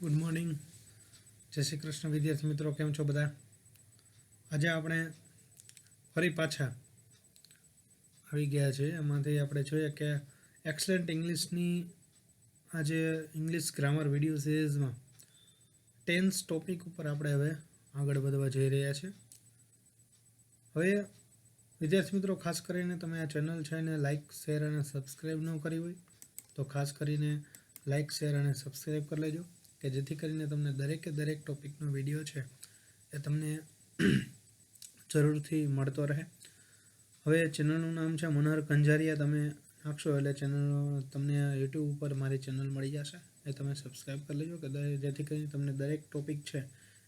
Good morning, જય શ્રી કૃષ્ણ વિદ્યાર્થી મિત્રો, કેમ છો બધા? આજે આપણે ફરી પાછા આવી ગયા છે. એમાંથી આપણે જોઈએ કે એક્સલન્ટ ઇંગ્લિશની આજે ઇંગ્લિશ ગ્રામર વિડીયો સિરીઝમાં ટેન્સ ટોપિક ઉપર આપણે હવે આગળ વધવા જઈ રહ્યા છીએ. હવે વિદ્યાર્થી મિત્રો, ખાસ કરીને તમે આ ચેનલ છે એને લાઇક, શેર અને સબસ્ક્રાઈબ ન કરી હોય તો ખાસ કરીને લાઇક, શેર અને સબસ્ક્રાઈબ કરી લેજો, કે જેથી કરીને તમને દરેકે દરેક ટોપિકનો વિડીયો છે એ તમને જરૂરથી મળતો રહે. હવે ચેનલનું નામ છે મનોહર કંજારિયા. તમે નાખશો એટલે ચેનલ તમને યુટ્યુબ ઉપર મારી ચેનલ મળી જશે. એ તમે સબસ્ક્રાઈબ કરી લેજો, કે જેથી કરીને તમને દરેક ટોપિક છે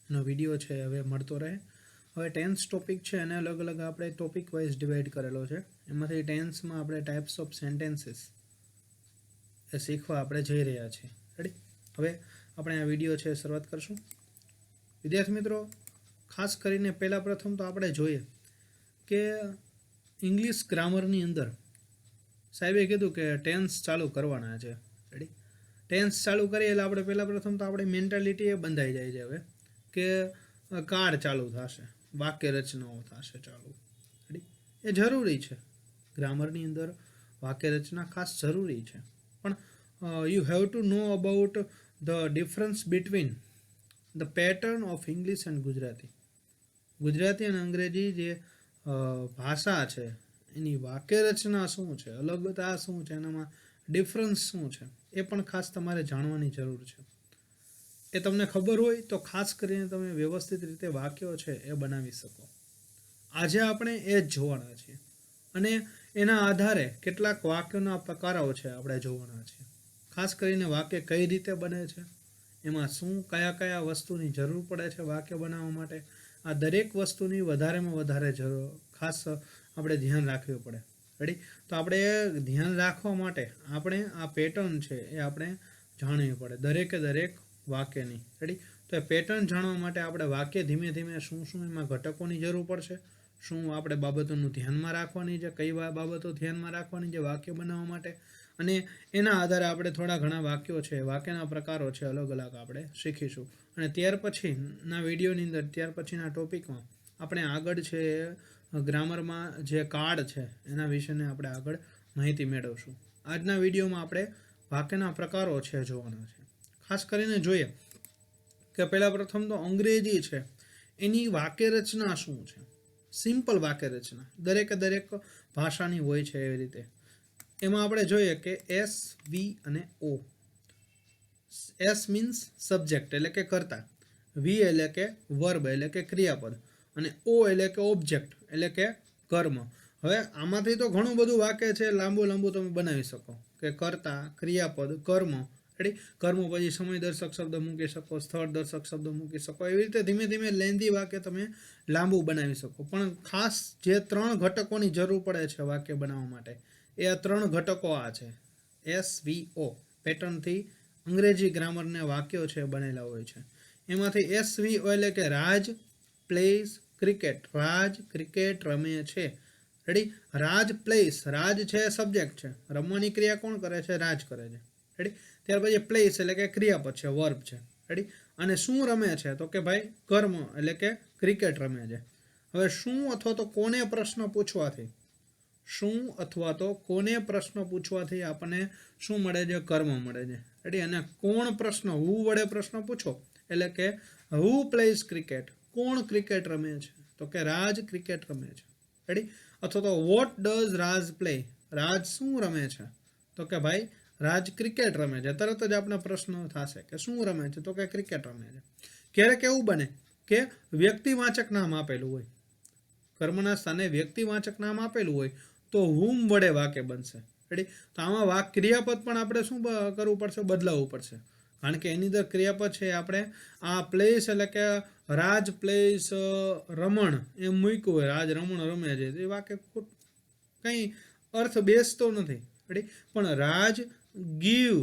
એનો વિડીયો છે હવે મળતો રહે. હવે ટેન્સ ટોપિક છે એને અલગ અલગ આપણે ટોપિક વાઇઝ ડિવાઈડ કરેલો છે. એમાંથી ટેન્સમાં આપણે ટાઈપ્સ ઓફ સેન્ટેન્સીસ એ શીખવા આપણે જઈ રહ્યા છીએ. રેડી? હવે આપણે આ વિડીયો છે શરૂઆત કરશું. વિદ્યાર્થી મિત્રો, ખાસ કરીને પહેલાં પ્રથમ તો આપણે જોઈએ કે ઇંગ્લિશ ગ્રામરની અંદર સાહેબે કીધું કે ટેન્સ ચાલુ કરવાના છે. રેડી? ટેન્સ ચાલુ કરીએ એટલે આપણે પહેલાં પ્રથમ તો આપણી મેન્ટાલિટી એ બંધાઈ જાય છે હવે કે કાળ ચાલુ થશે, વાક્ય રચનાઓ થશે ચાલુ. રેડી? એ જરૂરી છે. ગ્રામરની અંદર વાક્ય રચના ખાસ જરૂરી છે, પણ you have to know about the difference between the pattern of English and Gujarati. Gujarati અને અંગ્રેજી જે ભાષા છે એની વાક્ય રચના શું છે, અલગતા શું છે, એનામાં ડિફરન્સ શું છે, એ પણ ખાસ તમારે જાણવાની જરૂર છે. એ તમને ખબર હોય તો ખાસ કરીને તમે વ્યવસ્થિત રીતે વાક્યો છે એ બનાવી શકો. આજે આપણે એ જ જોવાના છીએ, અને એના આધારે કેટલાક વાક્યોના પ્રકારો છે આપણે જોવાના છીએ. ખાસ કરીને વાક્ય કઈ રીતે બને છે, એમાં શું કયા કયા વસ્તુની જરૂર પડે છે વાક્ય બનાવવા માટે, આ દરેક વસ્તુની વધારેમાં વધારે જરૂર ખાસ આપણે ધ્યાન રાખવું પડે. રેડી? તો આપણે ધ્યાન રાખવા માટે આપણે આ પેટર્ન છે એ આપણે જાણવી પડે દરેકે દરેક વાક્યની. રેડી? તો એ પેટર્ન જાણવા માટે આપણે વાક્ય ધીમે ધીમે શું શું એમાં ઘટકોની જરૂર પડશે, શું આપણે બાબતોનું ધ્યાનમાં રાખવાની છે, કઈ બાબતો ધ્યાનમાં રાખવાની છે વાક્ય બનાવવા માટે, અને એના આધારે આપણે થોડા ઘણા વાક્યો છે, વાક્યના પ્રકારો છે અલગ અલગ આપણે શીખીશું. અને ત્યાર પછીના વિડીયોની અંદર, ત્યાર પછીના ટોપિકમાં આપણે આગળ છે ગ્રામરમાં જે કાર્ડ છે એના વિશેને આપણે આગળ માહિતી મેળવશું. આજના વિડીયોમાં આપણે વાક્યના પ્રકારો છે જોવાના છે. ખાસ કરીને જોઈએ કે પહેલાં પ્રથમ તો અંગ્રેજી છે એની વાક્ય રચના શું છે. સિમ્પલ વાક્ય રચના દરેકે દરેક ભાષાની હોય છે એવી રીતે. એમાં આપણે જોઈએ કે એસ, વી અને ઓ. એસ મીન્સ સબ્જેક્ટ એટલે કે કર્તા, વી એટલે કે વર્બ એટલે કે ક્રિયાપદ, અને ઓ એટલે કે ઓબ્જેક્ટ એટલે કે કર્મ. હવે આમાંથી તો ઘણું બધું વાક્ય છે લાંબુ તમે બનાવી શકો કે કર્તા, ક્રિયાપદ, કર્મ. રેડી? કર્મ પછી સમય દર્શક શબ્દ મૂકી શકો, સ્થળ દર્શક શબ્દ મૂકી શકો. એવી રીતે ધીમે ધીમે લેન્ધી વાક્ય તમે લાંબુ બનાવી શકો. પણ ખાસ જે 3 ઘટકોની જરૂર પડે છે વાક્ય બનાવવા માટે, એ આ 3 ઘટકો આ છે. એસ, વી, ઓ પેટર્નથી અંગ્રેજી ગ્રામરને વાક્યો છે બનેલા હોય છે. એમાંથી એસ, વી, ઓ એટલે કે રાજ પ્લેસ ક્રિકેટ. રાજ ક્રિકેટ રમે છે. રેડી? રાજ પ્લેસ, રાજ છે સબ્જેક્ટ છે, રમવાની ક્રિયા કોણ કરે છે? રાજ કરે છે. રેડી? ત્યાર પછી પ્લેસ એટલે કે ક્રિયાપદ છે, વર્બ છે. રેડી? અને શું રમે છે? તો કે ભાઈ કર્મ એટલે કે ક્રિકેટ રમે છે. હવે શું અથવા તો કોને પ્રશ્ન પૂછવાથી, શું અથવા તો કોને પ્રશ્ન પૂછવાથી આપણને શું મળે છે? કર્મ મળે છે. રેડી? અને કોણ પ્રશ્ન, હુ વડે પ્રશ્ન પૂછો એટલે કે હુ પ્લેઝ ક્રિકેટ, કોણ ક્રિકેટ રમે છે? તો કે રાજ ક્રિકેટ રમે છે. રેડી? અથવા તો વોટ ડઝ રાજ પ્લે, રાજ શું રમે છે? તો કે ભાઈ રાજ ક્રિકેટ રમે છે. તરત જ આપણે પ્રશ્ન થશે કે શું રમે છે? તો કે ક્રિકેટ રમે છે. ક્યારેક એવું બને કે વ્યક્તિવાચક નામ આપેલું હોય, કર્મના સ્થાને વ્યક્તિવાચક નામ આપેલું હોય તો હુમ વડે વાક્ય બનશે. રેડી? તો આમાં ક્રિયાપદ પણ આપણે શું કરવું પડશે? બદલાવવું પડશે. કારણ કે એની અંદર ક્રિયાપદ છે આપણે આ પ્લેસ એટલે કે રાજ પ્લેસ રમણ એમ મૂક્યું હોય, રાજ રમણ રમે છે, એ વાક્ય કંઈ અર્થ બેસતો નથી. રેડી? પણ રાજ ગીવ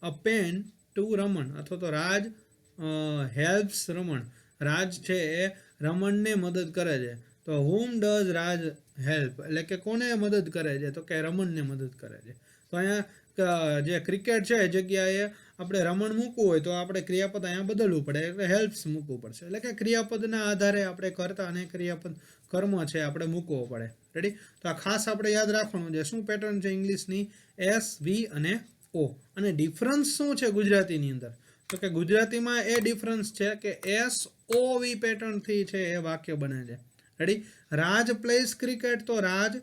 અ પેન ટુ રમણ, અથવા તો રાજ હેલ્પ્સ રમણ, રાજ છે એ રમણને મદદ કરે છે. તો હુમ ડઝ રાજ હેલ્પ એટલે કે કોને મદદ કરે છે? તો કે રમણને મદદ કરે છે. તો અહીંયા જે ક્રિકેટ છે એ જગ્યાએ આપણે રમણ મૂકવું હોય તો આપણે ક્રિયાપદ અહીંયા બદલવું પડે, એટલે હેલ્પ્સ મૂકવું પડશે. એટલે કે ક્રિયાપદના આધારે આપણે કર્તા અને ક્રિયાપદ કર્મ છે આપણે મૂકવો પડે. રેડી? તો આ ખાસ આપણે યાદ રાખવાનું છે. શું પેટર્ન છે ઇંગ્લિશની? એસ, વી અને ઓ. અને ડિફરન્સ શું છે ગુજરાતીની અંદર? તો કે ગુજરાતીમાં એ ડિફરન્સ છે કે એસ ઓ વી પેટર્નથી છે એ વાક્ય બને છે. રેડી? રાજ પ્લેસ ક્રિકેટ, તો રાજ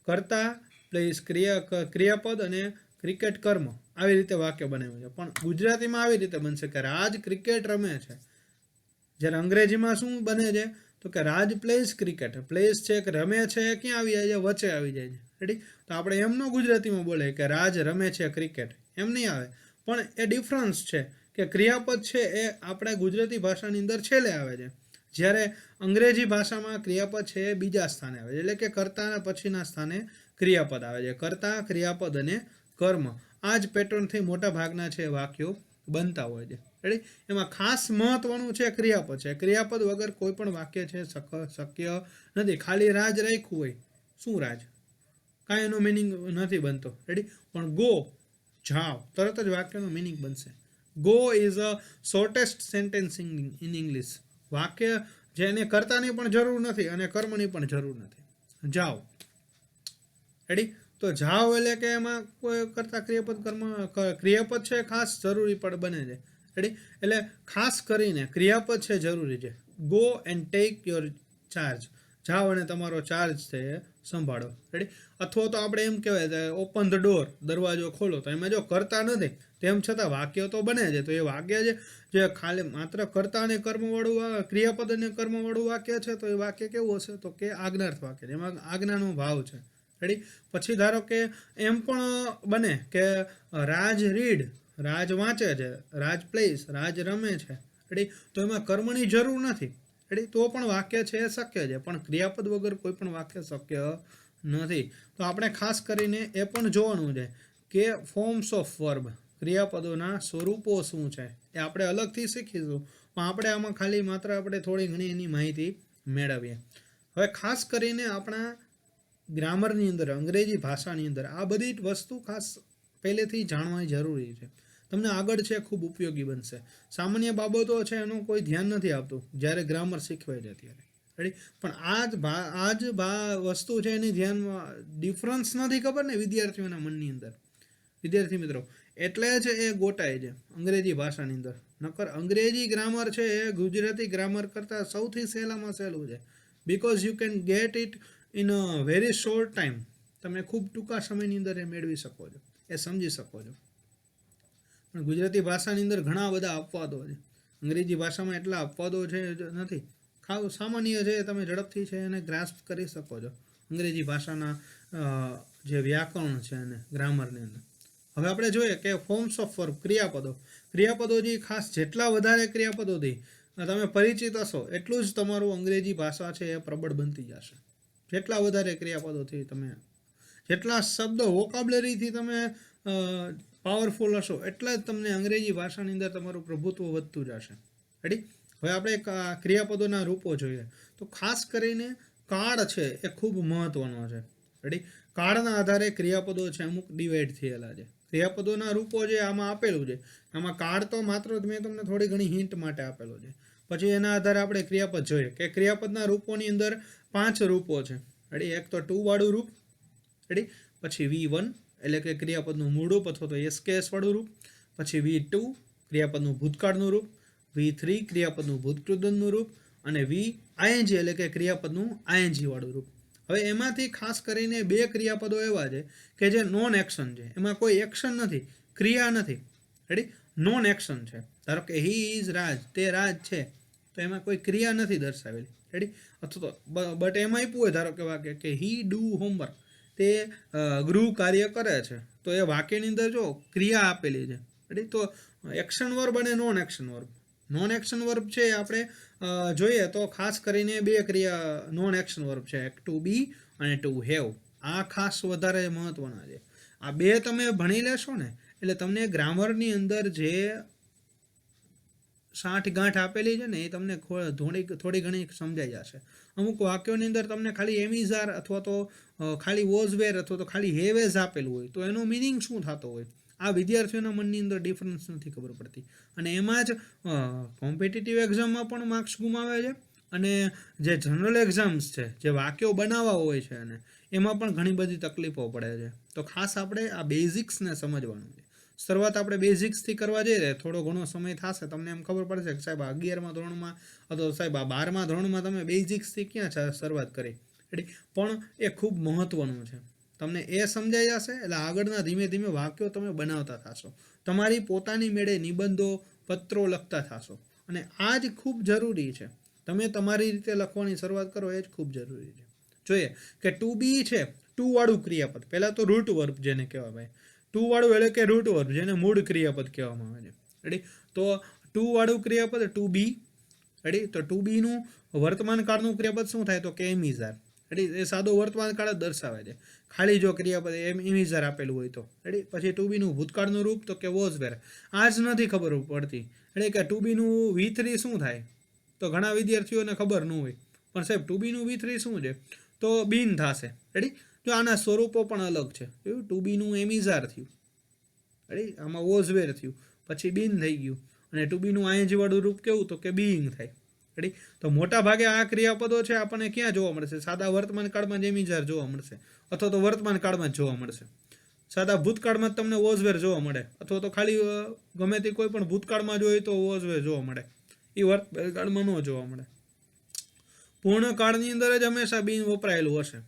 કર્તા પ્લેસ ક્રિયાપદ અને ક્રિકેટ કર્મ, આવી રીતે વાક્ય બનાવ્યું છે. પણ ગુજરાતીમાં આવી રીતે બનશે કે રાજ ક્રિકેટ રમે છે. જ્યારે અંગ્રેજીમાં શું બને છે? તો કે રાજ પ્લેસ ક્રિકેટ. પ્લેસ છે કે રમે છે, ક્યાં આવી જાય છે? વચ્ચે આવી જાય છે. રેડી? તો આપણે એમનો ગુજરાતીમાં બોલે કે રાજ રમે છે ક્રિકેટ, એમ નહીં આવે. પણ એ ડિફરન્સ છે કે ક્રિયાપદ છે એ આપણા ગુજરાતી ભાષાની અંદર છેલ્લે આવે છે, જ્યારે અંગ્રેજી ભાષામાં ક્રિયાપદ છે એ બીજા સ્થાને આવે છે. એટલે કે કર્તાના પછીના સ્થાને ક્રિયાપદ આવે છે. કર્તા, ક્રિયાપદ અને કર્મ, આ જ પેટર્નથી મોટા ભાગના છે વાક્યો બનતા હોય છે. રેડી? એમાં ખાસ મહત્વનું છે ક્રિયાપદ છે. ક્રિયાપદ વગર કોઈ પણ વાક્ય છે શક્ય નથી. ખાલી રાજ રાખ્યું હોય, શું રાજ? કાંઈ એનો મિનિંગ નથી બનતો. રેડી? પણ ગો, જાઓ, તરત જ વાક્યનો મિનિંગ બનશે. Go is a shortest sentence in English. વાક્ય જેને કર્તાની પણ જરૂર નથી અને કર્મની પણ જરૂર નથી. જાઓ. રેડી? તો જાઓ એટલે કે એમાં કોઈ કરતા ક્રિયાપદ ક્રિયાપદ છે ખાસ જરૂરી પણ બને છે. રેડી? એટલે ખાસ કરીને ક્રિયાપદ છે જરૂરી છે. Go and take your charge. જાઓ અને તમારો ચાર્જ છે એ સંભાળો. રેડી? અથવા તો આપણે એમ કહેવાય ઓપન ધ ડોર, દરવાજો ખોલો. તો એમાં જો કરતા નથી તેમ છતાં વાક્ય તો બને છે. તો એ વાક્ય જે ખાલી માત્ર કર્તા અને કર્મવાળું ક્રિયાપદ અને કર્મવાળું વાક્ય છે, તો એ વાક્ય કેવું હશે? તો કે આજ્ઞાર્થ વાક્ય, જેમાં આજ્ઞાનો ભાવ છે. રેડી? પછી ધારો કે એમ પણ બને કે રાજ રીડ, રાજ વાંચે છે, રાજ પ્લેસ, રાજ રમે છે. રેડી? તો એમાં કર્મની જરૂર નથી. રેડી? તો પણ વાક્ય છે એ શક્ય છે. પણ ક્રિયાપદ વગર કોઈ પણ વાક્ય શક્ય નથી. તો આપણે ખાસ કરીને એ પણ જોવાનું છે કે ફોર્મ્સ ઓફ વર્બ, ક્રિયાપદોના સ્વરૂપો શું છે, એ આપણે અલગથી શીખીશું. પણ આપણે આમાં ખાલી માત્ર આપણે થોડી ઘણી એની માહિતી મેળવીએ. હવે ખાસ કરીને આપણા ગ્રામરની અંદર, અંગ્રેજી ભાષાની અંદર આ બધી વસ્તુ ખાસ પહેલેથી જાણવાની જરૂરી છે. તમને આગળ છે ખૂબ ઉપયોગી બનશે. સામાન્ય બાબતો છે એનું કોઈ ધ્યાન નથી આપતું જ્યારે ગ્રામર શીખવાય છે ત્યારે. રેડી? પણ આ જ વસ્તુ છે એની ધ્યાનમાં ડિફરન્સ નથી ખબર ને વિદ્યાર્થીઓના મનની અંદર. વિદ્યાર્થી મિત્રો, એટલે જ એ ગોટાય છે અંગ્રેજી ભાષાની અંદર. નકર અંગ્રેજી ગ્રામર છે એ ગુજરાતી ગ્રામર કરતાં સૌથી સહેલામાં સહેલું છે. Because you can get it in a very short time. તમે ખૂબ ટૂંકા સમયની અંદર એ મેળવી શકો છો, એ સમજી શકો છો. પણ ગુજરાતી ભાષાની અંદર ઘણા બધા અપવાદો છે. અંગ્રેજી ભાષામાં એટલા અપવાદો છે નથી. સામાન્ય છે તમે ઝડપથી છે એને ગ્રાસ્પ કરી શકો છો અંગ્રેજી ભાષાના જે વ્યાકરણ છે અને ગ્રામરની અંદર. હવે આપણે જોઈએ કે ફોર્મ્સ ઓફ વર્બ, ક્રિયાપદો જે ખાસ જેટલા વધારે ક્રિયાપદોથી તમે પરિચિત હશો એટલું જ તમારું અંગ્રેજી ભાષા છે એ પ્રબળ બનતી જશે. જેટલા વધારે ક્રિયાપદોથી તમે, જેટલા શબ્દો વોકાબ્લરીથી તમે પાવરફુલ હશો, એટલા જ તમને અંગ્રેજી ભાષાની અંદર તમારું પ્રભુત્વ વધતું જશે. રેડી? હવે આપણે ક્રિયાપદોના રૂપો જોઈએ. તો ખાસ કરીને કાળ છે એ ખૂબ મહત્વનો છે. રેડી? કાળના આધારે ક્રિયાપદો છે અમુક ડિવાઈડ થયેલા છે. ક્રિયાપદોના રૂપો જે આમાં આપેલું છે, આમાં કાળ તો માત્ર મેં તમને થોડી ઘણી હિન્ટ માટે આપેલો છે. પછી એના આધારે આપણે ક્રિયાપદ જોઈએ કે ક્રિયાપદના રૂપોની અંદર 5 રૂપો છે. રેડી? એક તો ટુ વાળું રૂપ. રેડી? પછી V1 એટલે કે ક્રિયાપદનું મૂળ રૂપ અથવા તો SKS વાળું રૂપ. પછી V2 ક્રિયાપદનું ભૂતકાળનું રૂપ. V3 ક્રિયાપદનું ભૂતકૃદનનું રૂપ. અને VING એટલે કે ક્રિયાપદનું ING વાળું રૂપ. હવે એમાંથી ખાસ કરીને 2 ક્રિયાપદો એવા છે કે જે નોન એક્શન છે. એમાં કોઈ એક્શન નથી, ક્રિયા નથી. રેડી? નોન એક્શન છે. ધારો કે હી ઇઝ રાજ, તે રાજ છે, તો એમાં કોઈ ક્રિયા નથી દર્શાવેલી. રેડી? અથવા તો બટ એમાં આપ્યું હોય ધારો કે વાક્ય કે હી ડુ હોમવર્ક, તે ગૃહ કાર્ય કરે છે, તો એ વાક્યની અંદર જો ક્રિયા આપેલી છે. રેડી? તો એક્શન વર્બ અને non action verb. Non action verb છે આપણે જોઈએ તો ખાસ કરીને 2 ક્રિયા નોન એક્શન વર્બ છે, ટુ બી અને ટુ હેવ. આ ખાસ વધારે મહત્વના છે. આ 2 તમે ભણી લેશો ને એટલે તમને ગ્રામરની અંદર જે સાઠગાંઠ આપેલી છે ને એ તમને થોડી ઘણી સમજાઈ જશે. અમુક વાક્યોની અંદર તમને ખાલી એમિઝાર અથવા તો ખાલી વોઝ વેર અથવા તો ખાલી હેવેઝ આપેલું હોય તો એનો મિનિંગ શું થતો હોય, આ વિદ્યાર્થીઓના મનની અંદર ડિફરન્સ નથી ખબર પડતી. અને એમાં જ કોમ્પિટિટિવ એક્ઝામમાં પણ માર્ક્સ ગુમાવે છે, અને જે જનરલ એક્ઝામ્સ છે, જે વાક્યો બનાવવા હોય છે, અને એમાં પણ ઘણી બધી તકલીફો પડે છે. તો ખાસ આપણે આ બેઝિક્સને સમજવાનું છે. શરૂઆત આપણે બેઝિક્સથી કરવા જઈએ, થોડો ઘણો સમય થશે, તમને એમ ખબર પડશે કે સાહેબ 11મા ધોરણમાં અથવા સાહેબ 12મા ધોરણમાં તમે બેઝિક્સથી ક્યાં શરૂઆત કરી. પણ એ ખૂબ મહત્ત્વનું છે. તમને એ સમજાઈ જશે એટલે આગળના ધીમે ધીમે વાક્યો તમે બનાવતા થશો, તમારી પોતાની મેળે નિબંધો પત્રો લખતા થશો. અને આ જ ખૂબ જરૂરી છે. તમે તમારી રીતે લખવાની શરૂઆત કરો એ જ ખૂબ જરૂરી છે. જોઈએ કે ટુ બી છે, ટુ વાળું ક્રિયાપદ. પહેલાં તો રૂટ વર્બ જેને કહેવાય ભાઈ, ટુ વાળું એટલે કે રૂટ વર્બ જેને મૂળ ક્રિયાપદ કહેવામાં આવે છે. રેડી? તો ટુ વાળું ક્રિયાપદ ટુ બી. રેડી? તો ટુ બીનું વર્તમાન કાળનું ક્રિયાપદ શું થાય તો કે એમિઝાર. રેડી? એ સાદો વર્તમાન કાળ જ દર્શાવે છે, ખાલી જો ક્રિયાપદ એમિઝાર આપેલું હોય તો. રેડી? પછી ટુ બીનું ભૂતકાળનું રૂપ તો કે વોઝ વેર. આ જ નથી ખબર પડતી. એટલે કે ટુ બીનું V3 શું થાય તો ઘણા વિદ્યાર્થીઓને ખબર ન હોય, પણ સાહેબ ટુ બીનું V3 શું છે તો બીન થશે. રેડી? જો આના સ્વરૂપો પણ અલગ છે. ટુ બીનું એમિઝાર થયું. રેડી? આમાં વોઝ વેર થયું, પછી બીન થઈ ગયું. અને ટુ બીનું આઈએનજી વાળું રૂપ કેવું તો કે બીઈંગ થાય. રેડી? તો મોટા ભાગે આ ક્રિયાપદો છે આપણને ક્યાં જોવા મળશે? સાદા વર્તમાન કાળમાં જ એમિઝાર જોવા મળશે, અથવા તો વર્તમાન કાળમાં જ જોવા મળશે. સાદા ભૂતકાળમાં જ તમને વોઝવેર જોવા મળે, અથવા તો ખાલી ગમે તે કોઈ પણ ભૂતકાળમાં જોઈએ તો વોઝવેર જોવા મળે, એ વર્તકાળમાં ન જોવા મળે. પૂર્ણ કાળની અંદર જ હંમેશા બીઈંગ વપરાયેલું હશે,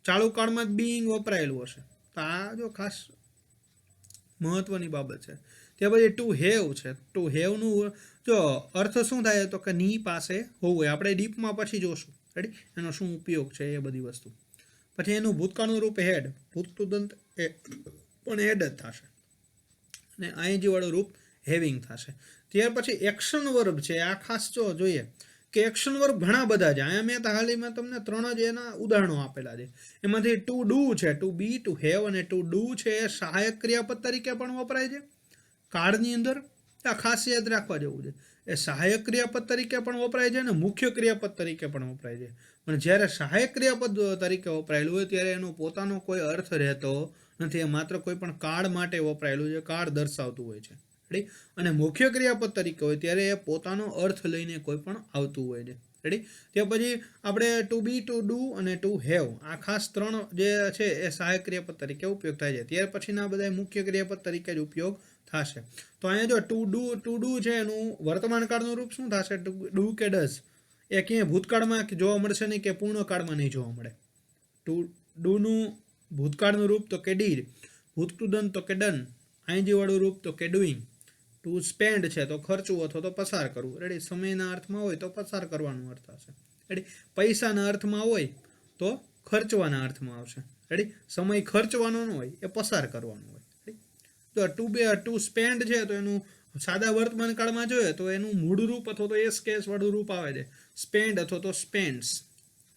ચાલુ કાળમાં જ બીઈંગ વપરાયેલું હશે. તો આ જો ખાસ મહત્વની બાબત છે. ત્યાર પછી ટુ હેવ છે. ટુ હેવનું જો અર્થ શું થાય તો કે ની પાસે હોવું. આપણે ડીપમાં પછી જોશું. રેડી? એનો શું ઉપયોગ છે એ બધી વસ્તુ. પછી એનું ભૂતકાળનું રૂપ હેડ, ભૂતકૃદંત એ પણ હેડ જ થશે, અને આઈએનજી વાળું રૂપ હેવિંગ થશે. ત્યાર પછી એક્શન વર્બ છે. આ ખાસ જોઈએ કે એક્શન વર્બ ઘણા બધા છે. અહીંયા મેં હાલીમાં તમને 3 જ એના ઉદાહરણો આપેલા છે. એમાંથી ટુ ડુ છે, ટુ બી, ટુ હેવ અને ટુ ડુ છે એ સહાયક ક્રિયાપદ તરીકે પણ વપરાય છે કાળની અંદર. આ ખાસ યાદ રાખવા જેવું છે. એ સહાયક ક્રિયાપદ તરીકે પણ વપરાય છે અને મુખ્ય ક્રિયાપદ તરીકે પણ વપરાય છે. પણ જ્યારે સહાયક ક્રિયાપદ તરીકે વપરાયેલું હોય ત્યારે એનો પોતાનો કોઈ અર્થ રહેતો નથી. એ માત્ર કોઈ પણ કાળ માટે વપરાયેલું છે, કાળ દર્શાવતું હોય છે. રેડી? અને મુખ્ય ક્રિયાપદ તરીકે હોય ત્યારે એ પોતાનો અર્થ લઈને કોઈ પણ આવતું હોય છે. રેડી? ત્યાર પછી આપણે ટુ બી, ટુ ડુ અને ટુ હેવ, આ ખાસ 3 જે છે એ સહાયક ક્રિયાપદ તરીકે ઉપયોગ થાય છે. ત્યાર પછીના બધા મુખ્ય ક્રિયાપદ તરીકે જ ઉપયોગ થશે. તો અહીંયા જો ટુ ડુ છે એનું વર્તમાન કાળનું રૂપ શું થશે? ડુ કે ડઝ. એ ક્યાંય ભૂતકાળમાં જોવા મળશે નહીં કે પૂર્ણ કાળમાં નહીં જોવા મળે. ટુ ડુનું ભૂતકાળનું રૂપ તો કે ડીડ, ભૂતકૃદંત તો કે ડન, આઈએનજી વાળું રૂપ તો કે ડુઈંગ. ટુ સ્પેન્ડ છે તો ખર્ચવું અથવા તો પસાર કરવું. રેડી? સમયના અર્થમાં હોય તો પસાર કરવાનો અર્થ આવશે. રેડી? પૈસાના અર્થમાં હોય તો ખર્ચવાના અર્થમાં આવશે. રેડી? સમય ખર્ચવાનો ન હોય, એ પસાર કરવાનો હોય. તો ટુ સ્પેન્ડ છે તો એનું સાદા વર્તમાન કાળમાં જોઈએ તો એનું મૂળ રૂપ અથવા તો એસ કેસ વાળું રૂપ આવે છે, સ્પેન્ડ અથવા તો સ્પેન્ડ્સ.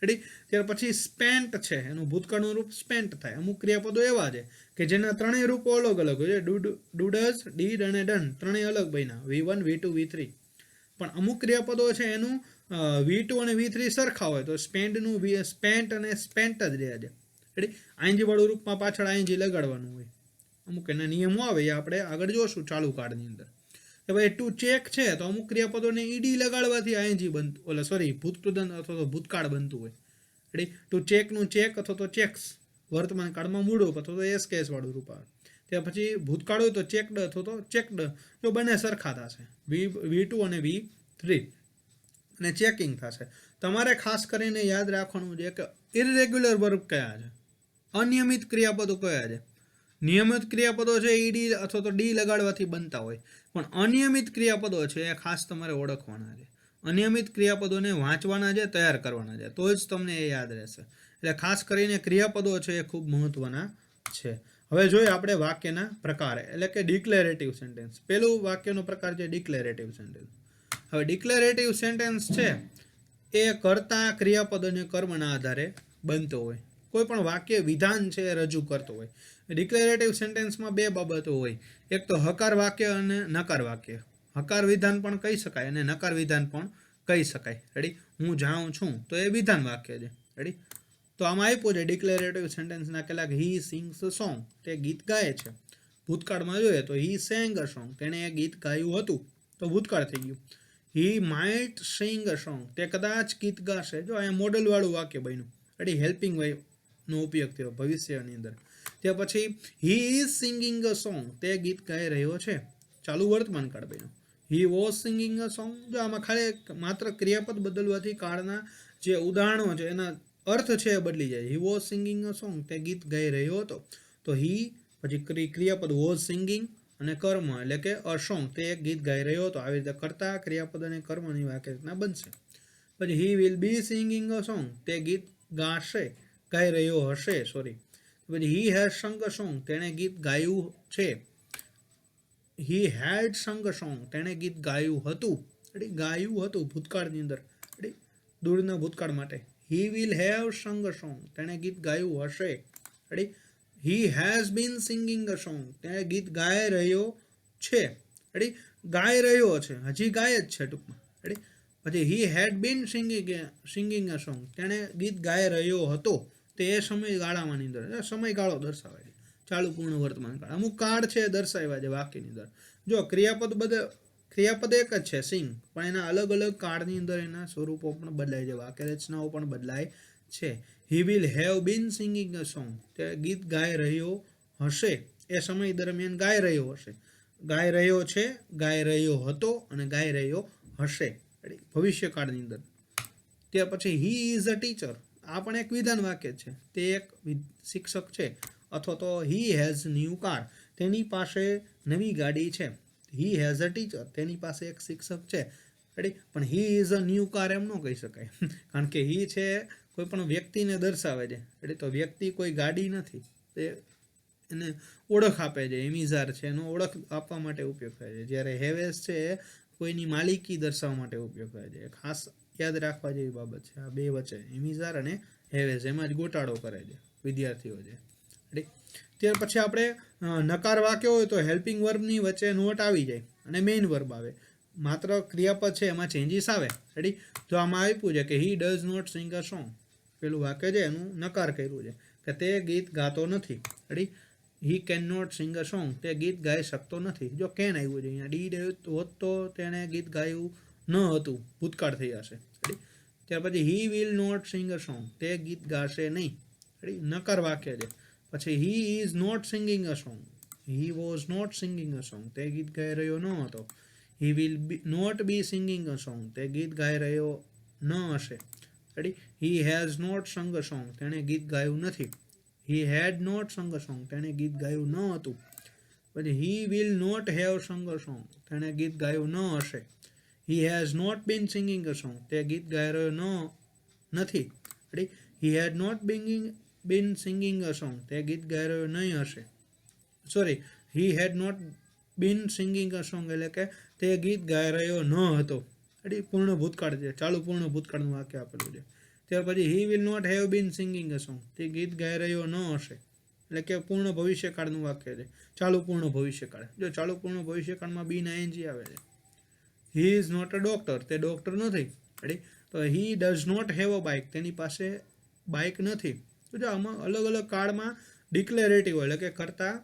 રેડી? ત્યાર પછી સ્પેન્ટ છે, એનું ભૂતકાળનું રૂપ સ્પેન્ટ થાય. અમુક ક્રિયાપદો એવા છે કે જેના 3 રૂપો અલગ અલગ હોય છે. ડુ ડઝ, ડીડ અને ડન 3 અલગ બન્યા, V1, V2, V3. પણ અમુક ક્રિયાપદો છે એનું V2 અને V3 સરખા હોય તો સ્પેન્ડનું સ્પેન્ટ અને સ્પેન્ટ જ રહે છે. રેડી? આઈએનજી વાળું રૂપમાં પાછળ આઈએનજી લગાડવાનું હોય. અમુક એના નિયમો આવે એ આપણે આગળ જોશું ચાલુ કાળની અંદર. કે ભાઈ ટુ ચેક છે તો અમુક ક્રિયાપદોને ઈડી લગાડવાથી આઈએનજી બનતું, ભૂતકૃદંત અથવા તો ભૂતકાળ બનતું હોય. રેડી? ટુ ચેકનું ચેક અથવા તો ચેક્સ વર્તમાન કાળમાં મૂળ રૂપ અથવા તો એસ કેસ વાળું રૂપ આવે. ત્યાર પછી ભૂતકાળ હોય તો ચેકડ અથવા તો ચેકડ, જો બંને સરખા થશે, V2 અને V3, અને ચેકિંગ થશે. તમારે ખાસ કરીને યાદ રાખવાનું છે કે ઇરરેગ્યુલર વર્બ કયા છે, અનિયમિત ક્રિયાપદો કયા છે. નિયમિત ક્રિયાપદો છે ઈડી અથવા તો ડી લગાડવાથી બનતા હોય, પણ અનિયમિત ક્રિયાપદો છે એ ખાસ તમારે ઓળખવાના છે. અનિયમિત ક્રિયાપદોને વાંચવાના છે, તૈયાર કરવાના છે, તો જ તમને એ યાદ રહેશે. એટલે ખાસ કરીને ક્રિયાપદો છે એ ખૂબ મહત્વના છે. હવે જોઈએ આપણે વાક્યના પ્રકાર, એટલે કે ડિક્લેરેટિવ સેન્ટેન્સ. પહેલું વાક્યનો પ્રકાર છે ડિક્લેરેટિવ સેન્ટેન્સ. હવે ડિક્લેરેટિવ સેન્ટેન્સ છે એ કર્તા, ક્રિયાપદ અને કર્મના આધારે બનતો હોય. કોઈ પણ વાક્ય વિધાન છે એ રજૂ કરતો હોય. ડિક્લેરેટિવ સેન્ટેન્સમાં 2 બાબતો હોય, એક તો હકાર વાક્ય અને નકાર વાક્ય. હકાર વિધાન પણ કહી શકાય અને નકાર વિધાન પણ કહી શકાય. રેડી? હું જાઉં છું તો એ વિધાન વાક્ય છે. રેડી? તો આમાં આપ્યું છે ડિક્લેરેટિવ સેન્ટેન્સના કેટલાક. હી સિંગ્સ અ સોંગ, તે ગીત ગાય છે. ભૂતકાળમાં જોઈએ તો હી સેંગ અ સોંગ, તેણે એ ગીત ગાયું હતું, તો ભૂતકાળ થઈ ગયું. He might Singh a song, તે કદાચ ગીત ગાશે. જો અહીંયા મોડલ વાળું વાક્ય બન્યું. રેડી? હેલ્પિંગ નો ઉપયોગ થયો ભવિષ્યની અંદર. ત્યાર પછી he is singing a song, તે ગીત ગાઈ રહ્યો છે. ચાલુ વર્તમાન કાળ બન્યું. He was singing a song. જો આમાં ખાલી માત્ર ક્રિયાપદ બદલવાથી કાળના જે ઉદાહરણો છે એના અર્થ છે એ બદલી જાય. He was singing a song, તે ગીત ગાઈ રહ્યો હતો. તો હી પછી ક્રિયાપદ વોઝ સિંગિંગ અને કર્મ એટલે કે અ સોંગ, તે એક ગીત ગાઈ રહ્યો હતો. આવી રીતે કરતા ક્રિયાપદ અને કર્મની વાક્ય રચના બનશે. પછી he will be singing a song, તે ગીત ગાશે, ગાઈ રહ્યો હશે. સોરી. પછી હી હેઝ સંગ અ સોંગ, તેણે ગીત ગાયું છે. હી હેડ સંગ અ સોંગ, તેણે ગીત ગાયું હતું. ગાયું હતું ભૂતકાળની અંદર. દૂરના ભૂતકાળ માટે. હી વિલ હેવ સંગ અ સોંગ, તેણે ગીત ગાયું હશે. He has been singing a song, તેણે ગીત ગાઈ રહ્યો છે. ગાઈ રહ્યો છે, હજી ગાય જ છે ટૂંકમાં. પછી હી હેડ બીન સિંગિંગ અ સોંગ, તેણે ગીત ગાઈ રહ્યો હતો. તે એ સમયગાળામાંની અંદર સમયગાળો દર્શાવે છે. ચાલુ પૂર્ણ વર્તમાન કાળ. અમુક કાળ છે દર્શાવ્યા છે વાક્યની અંદર. જો ક્રિયાપદ એક જ છે સિંગ, પણ એના અલગ અલગ કાળની અંદર એના સ્વરૂપો પણ બદલાય છે, વાક્ય રચનાઓ પણ બદલાય છે. He will have been singing a song, તે ગીત ગાઈ રહ્યો હશે. એ સમય દરમિયાન ગાઈ રહ્યો હશે. ગાઈ રહ્યો છે, ગાઈ રહ્યો હતો અને ગાઈ રહ્યો હશે. ભવિષ્યકાળની અંદર. ત્યાર પછી હી ઇઝ અ ટીચર. આ પણ એક વિધાન વાક્ય છે. તે એક શિક્ષક છે. અથવા તો હી હેઝ ન્યૂ કાર, તેની પાસે નવી ગાડી છે. હી હેઝ અ ટીચર, તેની પાસે એક શિક્ષક છે. પણ he is a new car એમ ન કહી શકાય, કારણ કે હી છે કોઈ પણ વ્યક્તિને દર્શાવે છે. તો વ્યક્તિ કોઈ ગાડી નથી, તે એને ઓળખ આપે છે. એમિઝાર છે એનો ઓળખ આપવા માટે ઉપયોગ થાય છે. જ્યારે હેવેસ છે કોઈની માલિકી દર્શાવવા માટે ઉપયોગ થાય છે. ખાસ યાદ રાખવા જેવી બાબત છે આ બે વચ્ચે, એમિઝાર અને હેવેસ. એમાં જ ગોટાળો કરે છે વિદ્યાર્થીઓ છે. ત્યાર પછી આપણે નકાર વાક્ય હોય તો હેલ્પિંગ વર્બની વચ્ચે નોટ આવી જાય અને મેઇન વર્બ આવે. માત્ર ક્રિયાપદ છે એમાં ચેન્જીસ આવે. તો આમાં આપ્યું છે કે he does not sing a song, પેલું વાક્ય છે એનું નકાર કર્યું છે કે તે ગીત ગાતો નથી. He can not sing a song, તે ગીત ગાઈ શકતો નથી. જો કેન આવ્યું છે અહીંયા, ડીડ હોત તો તેણે ગીત ગાયું ન હતું, ભૂતકાળ થઈ જશે. ત્યાર પછી he will not sing a song, તે ગીત ગાશે નહીં. નકાર વાક્ય છે. પછી he is not singing a song, he was not singing a song, તે ગીત ગાઈ રહ્યો ન હતો. He will not be singing a song, તે ગીત ગાઈ રહ્યો ન હશે. હી હેઝ નોટ સંગ અ સોંગ, તેણે ગીત ગાયું નથી. હી હેડ નોટ સંગ અ સોંગ, તેણે ગીત ગાયું ન હતું. પછી હી વિલ નોટ હેવ સંગ અ સોંગ, તેણે ગીત ગાયું ન હશે. He has not been singing a song, તે ગીત ગાઈ રહ્યો નથી. He had not been singing a song, તે ગીત ગાઈ રહ્યો નહીં હશે. Sorry, he had not been singing a song એટલે કે તે ગીત ગાઈ રહ્યો ન હતો. પૂર્ણ ભૂતકાળ છે, ચાલુ પૂર્ણ ભૂતકાળનું વાક્ય આપેલું છે. ત્યાર પછી he will not have been singing a song, તે ગીત ગાઈ રહ્યો ન હશે. એટલે કે પૂર્ણ ભવિષ્યકાળનું વાક્ય છે, ચાલુ પૂર્ણ ભવિષ્યકાળ. જો ચાલુ પૂર્ણ ભવિષ્યકાળમાં બીન આઈએનજી આવે છે. He is not a doctor, તે ડોક્ટર નથી. તો he does not have a bike, તેની પાસે બાઇક નથી. તો જો આમાં અલગ અલગ કાળમાં ડિક્લેરેટિવ એટલે કે કર્તા,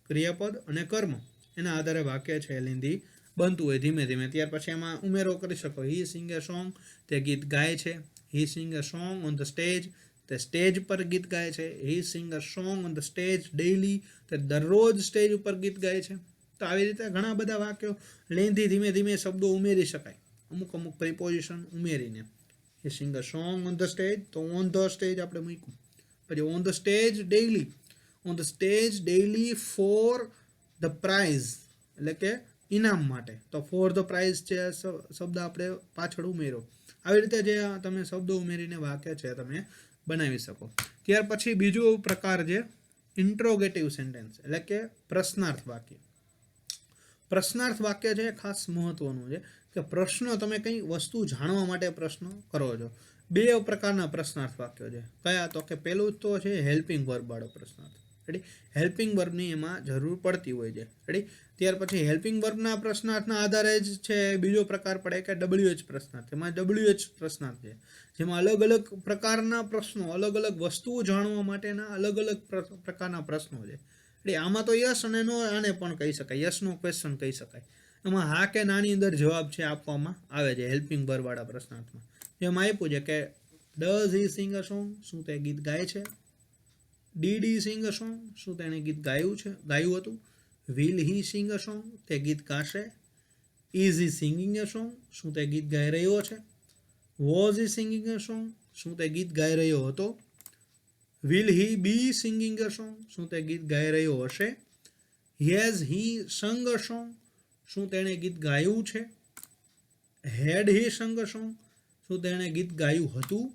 ક્રિયાપદ અને કર્મ એના આધારે વાક્ય છે લેન્ધી બનતું હોય ધીમે ધીમે. ત્યાર પછી એમાં ઉમેરો કરી શકો. હી સિંગ અ સોંગ, તે ગીત ગાય છે. He sing a song on the stage, તે સ્ટેજ પર ગીત ગાય છે. He sing a song on the stage daily, તે દરરોજ સ્ટેજ ઉપર ગીત ગાય છે. તો આવી રીતે ઘણા બધા વાક્યો લેન્ધી ધીમે ધીમે શબ્દો ઉમેરી શકાય, અમુક અમુક પ્રિપોઝિશન ઉમેરીને. He sing a song on the stage, તો ઓન ધ સ્ટેજ આપણે મૂક્યું. પછી on the stage daily, on the stage daily for the prize એટલે કે ઇનામ માટે. તો ફોર ધ પ્રાઇઝ છે શબ્દ આપણે પાછળ ઉમેરો. આવી રીતે જે તમે શબ્દો ઉમેરીને વાક્ય છે તમે બનાવી શકો. ત્યાર પછી બીજો પ્રકાર છે ઇન્ટ્રોગેટિવ સેન્ટેન્સ એટલે કે પ્રશ્નાર્થ વાક્ય. પ્રશ્નાર્થ વાક્ય છે ખાસ મહત્વનું છે કે પ્રશ્ન, તમે કંઈ વસ્તુ જાણવા માટે પ્રશ્ન કરો છો. બે પ્રકારના પ્રશ્નાર્થ વાક્યો છે. કયા? તો કે પેલું તો છે હેલ્પિંગ વર્બ વાળો પ્રશ્નાર્થ. રેડી. હેલ્પિંગ વર્બની એમાં જરૂર પડતી હોય છે. રેડી. ત્યાર પછી હેલ્પિંગ વર્બના પ્રશ્નાર્થના આધારે જ છે બીજો પ્રકાર પડે કે WH પ્રશ્નાર્થ. એમાં WH પ્રશ્નાર્થ છે જેમાં અલગ અલગ પ્રકારના પ્રશ્નો, અલગ અલગ વસ્તુઓ જાણવા માટેના અલગ અલગ પ્રકારના પ્રશ્નો છે. રેડી. આમાં તો યસ અને નો આને પણ કહી શકાય, યસનો ક્વેશ્ચન કહી શકાય. એમાં હા કે નાની અંદર જવાબ છે આપવામાં આવે છે હેલ્પિંગ વર્બવાળા પ્રશ્નાર્થમાં. જેમાં આપ્યું છે કે does he sing a song, શું તે ગીત ગાય છે? Did he sing a song, શું તેણે ગીત ગાયું હતું? Will he sing a song, તે ગીત ગાશે? Is he singing a song, શું તે ગીત ગાઈ રહ્યો છે? Was he singing a song, શું તે ગીત ગાઈ રહ્યો હતો? Will he be singing a song, શું તે ગીત ગાઈ રહ્યો હશે? હેઝ હી સંગ અ સોંગ, શું તેણે ગીત ગાયું છે? હેડ હી સંગ અ સોંગ, શું તેણે ગીત ગાયું હતું?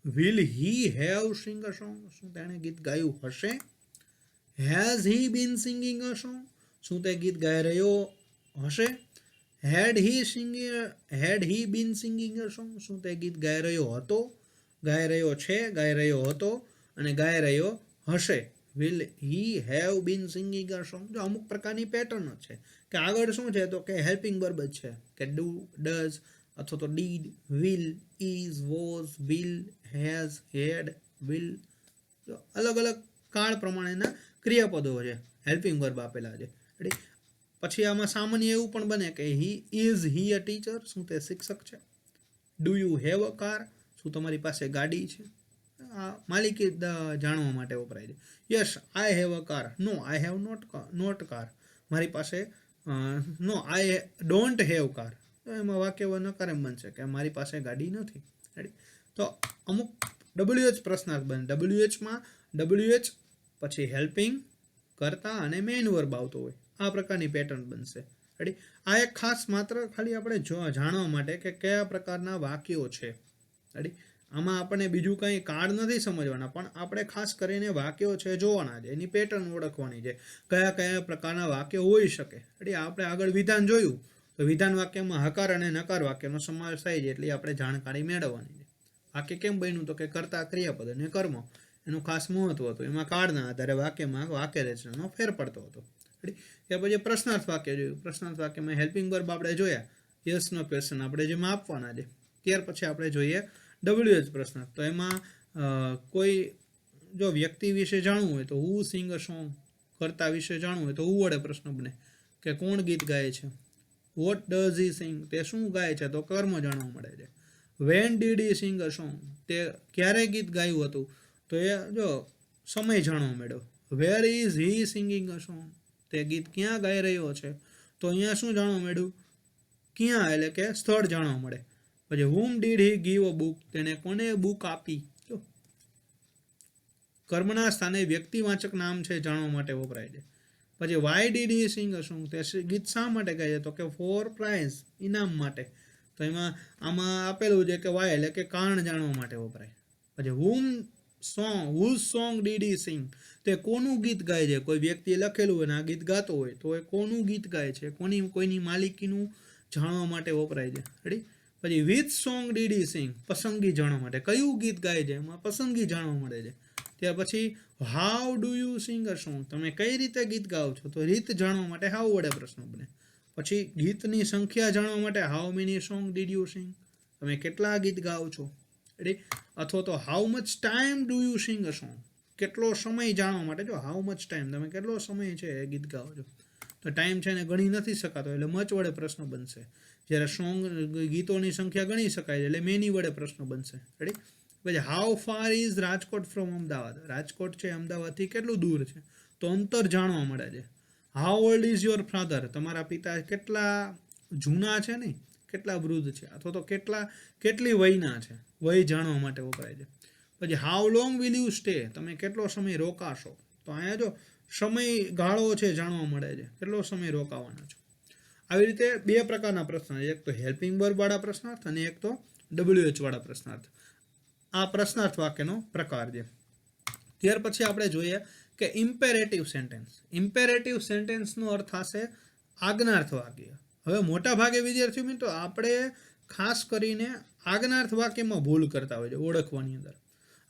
Will he have sing a song, શું તેણે ગીત ગાયું હશે? Has he been singing a song, શું તે ગીત ગાઈ રહ્યો હશે? હેડ હી બીન સિંગિંગ અ સોંગ, શું તે ગીત ગાઈ રહ્યો હતો? ગાઈ રહ્યો છે, ગાઈ રહ્યો હતો અને ગાઈ રહ્યો હશે. Will he have been singing a song. જો અમુક પ્રકારની પેટર્ન છે કે આગળ શું છે તો કે હેલ્પિંગ વર્બ જ છે કે ડુ, ડઝ અથવા તો did, will, is, was, will, has, had, will. અલગ અલગ કાળ પ્રમાણેના ક્રિયાપદો છે હેલ્પિંગ વર્બ આપેલા છે. રેડી. પછી આમાં સામાન્ય એવું પણ બને કે હી અ ટીચર, શું તે શિક્ષક છે? Do you have a car, શું તમારી પાસે ગાડી છે? આ માલિકી જાણવા માટે વપરાય છે. Yes I have a car, no I have not car, મારી પાસે no I don't have car. તો એમાં વાક્ય નકારે બનશે કે મારી પાસે ગાડી નથી. રેડી. તો અમુક WH પ્રશ્નાર્થ બને. WHમાં WH પછી હેલ્પિંગ, કરતા અને મેઇન વર્બ આવતો હોય. આ પ્રકારની પેટર્ન બનશે. રેડી. આ એક ખાસ માત્ર ખાલી આપણે જાણવા માટે કે કયા પ્રકારના વાક્યો છે. રેડી. આમાં આપણને બીજું કંઈ કાર્ડ નથી સમજવાના, પણ આપણે ખાસ કરીને વાક્યો છે જોવાના છે, એની પેટર્ન ઓળખવાની છે, કયા કયા પ્રકારના વાક્યો હોઈ શકે. રેડી. આપણે આગળ વિધાન જોયું તો વિધાન વાક્યમાં હકાર અને નકાર વાક્યનો સમાવેશ થાય છે, એટલે આપણે જાણકારી મેળવવાની છે. વાક્ય કેમ બન્યું તો કે કર્તા, ક્રિયાપદ અને કર્મ એનું ખાસ મહત્વ હતું. એમાં કાળના આધારે વાક્યમાં વાક્ય રચનાનો ફેર પડતો હતો. ત્યાર પછી પ્રશ્નાર્થ વાક્ય જોયું. પ્રશ્નાર્થ વાક્યમાં હેલ્પિંગ વર્બ આપણે જોયા, યસનો ક્વેશ્ચન આપણે જેમાં આપવાના છે. ત્યાર પછી આપણે જોઈએ WH પ્રશ્નાર્થ. તો એમાં કોઈ જો વ્યક્તિ વિશે જાણવું હોય તો હુ સિંગ અ સોંગ, કર્તા વિશે જાણવું હોય તો હુ વડે પ્રશ્ન બને કે કોણ ગીત ગાય છે? વોટ ડઝ હી સિંગ, તે શું ગાય છે? તો કર્મ જાણવા મળે છે. When did he sing a song, તે ક્યારે ગીત ગાયું હતું? તો એ જો સમય જાણવા મળ્યો. Where is he singing a song, તે ગીત ક્યાં ગાઈ રહ્યો છે? તો અહીંયા શું જાણવા મળ્યું? ક્યાં એટલે કે સ્થળ જાણવા મળે. પછી whom did he give a book, તેણે કોને બુક આપી? જો કર્મના સ્થાને વ્યક્તિવાચક નામ છે જાણવા માટે વપરાય છે. પછી why did he sing a song, તે ગીત શા માટે ગાય છે? તો કે ફોર પ્રાઇઝ, ઇનામ માટે. તો એમાં આમાં આપેલું છે કે વાય એટલે કે કારણ જાણવા માટે વપરાય. પછી હુઝ સોંગ ડીડ હી સિંગ, તે કોનું ગીત ગાય છે? કોઈ વ્યક્તિએ લખેલું હોય ને આ ગીત ગાતો હોય તો એ કોનું ગીત ગાય છે, કોઈની માલિકીનું જાણવા માટે વપરાય છે. રેડી. પછી વિચ સોંગ ડીડ હી સિંગ, પસંદગી જાણવા માટે, કયું ગીત ગાય છે એમાં પસંદગી જાણવા મળે છે. ત્યાર પછી how do you sing a song, તમે કઈ રીતે ગીત ગાઓ છો? તો રીત જાણવા માટે હાઉ વડે પ્રશ્ન બને. પછી ગીતની સંખ્યા જાણવા માટે how many song did you sing, તમે કેટલા ગીત ગાઓ છો? રેડી. અથવા તો how much time do you sing a song, કેટલો સમય જાણવા માટે. જો હાઉ મચ ટાઈમ, તમે કેટલો સમય છે એ ગીત ગાઓ છો? તો ટાઈમ છે ને ગણી નથી શકાતો એટલે મચ વડે પ્રશ્ન બનશે. જ્યારે સોંગ ગીતોની સંખ્યા ગણી શકાય એટલે મેની વડે પ્રશ્ન બનશે. રેડી. પછી how far is Rajkot from Ahmedabad, Rajkot છે અમદાવાદથી કેટલું દૂર છે? તો અંતર જાણવા મળે છે. How old is your father, તમારા પિતા કેટલા જૂના છે ને કેટલા વૃદ્ધ છે, અથવા તો કેટલી વયના છે, વય જાણવા માટે વપરાય છે. પછી how long will you stay, તમે કેટલો સમય રોકાશો? તો અહીંયા જો સમય ગાળો છે જાણવા મળે છે, કેટલો સમય રોકાવાનો છે. આવી રીતે બે પ્રકારના પ્રશ્ન, એક તો હેલ્પિંગ વર્બ વાળા પ્રશ્નાર્થ અને એક તો WH વાળા પ્રશ્નાર્થ. આ પ્રશ્નાર્થ વાક્યનો પ્રકાર છે. ત્યાર પછી આપણે જોઈએ કે ઇમ્પેરેટિવ સેન્ટેન્સ. ઇમ્પેરેટિવ સેન્ટેન્સનો અર્થ થશે આજ્ઞાર્થ વાક્ય. હવે મોટા ભાગે વિદ્યાર્થીઓ મિત્રો આપણે ખાસ કરીને આજ્ઞાર્થ વાક્યમાં ભૂલ કરતા હોય છે ઓળખવાની અંદર.